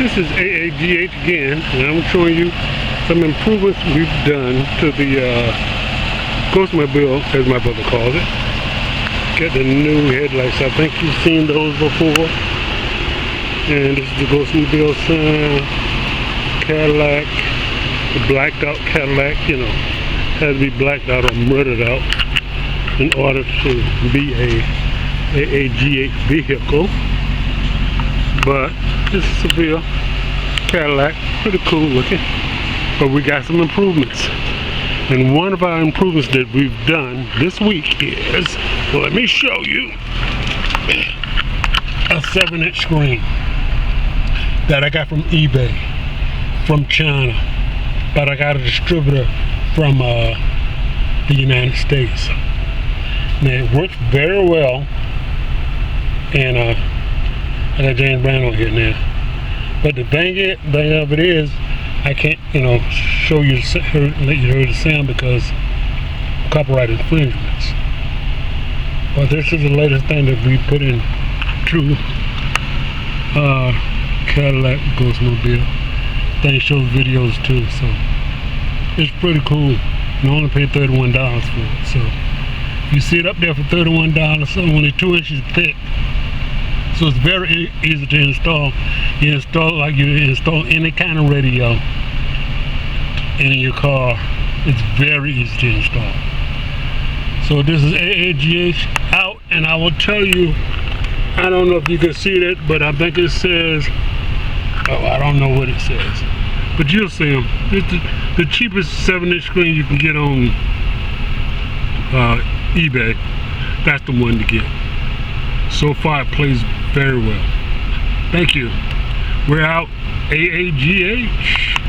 This is AAGH again, and I'm showing you some improvements we've done to the Ghostmobile, as my brother calls it. Got the new headlights. I think you've seen those before. And this is the Ghostmobile sign, Cadillac, the blacked out Cadillac, you know, had to be blacked out or murdered out in order to be a AAGH vehicle. But this is Seville Cadillac, pretty cool looking. But we got some improvements. And one of our improvements that we've done this week is, well, let me show you, a 7-inch screen that I got from eBay, from China, but I got a distributor from the United States. Now it works very well, and I got James Brown on here now. But the thing of it is, I can't, you know, show you, let you hear the sound because of copyright infringements. But this is the latest thing that we put in to Cadillac Ghostmobile. Thing shows videos too, so it's pretty cool. You only pay $31 for it, so you see it up there for $31. So only 2 inches thick. So it's very easy to install. You install it like you install any kind of radio in your car. It's very easy to install. So this is AAGH out, and I will tell you, I don't know if you can see that, but I think it says, oh, I don't know what it says, but you'll see them. It's the cheapest 7-inch screen you can get on eBay. That's the one to get. So far it plays very well. Thank you. We're out. AAGH.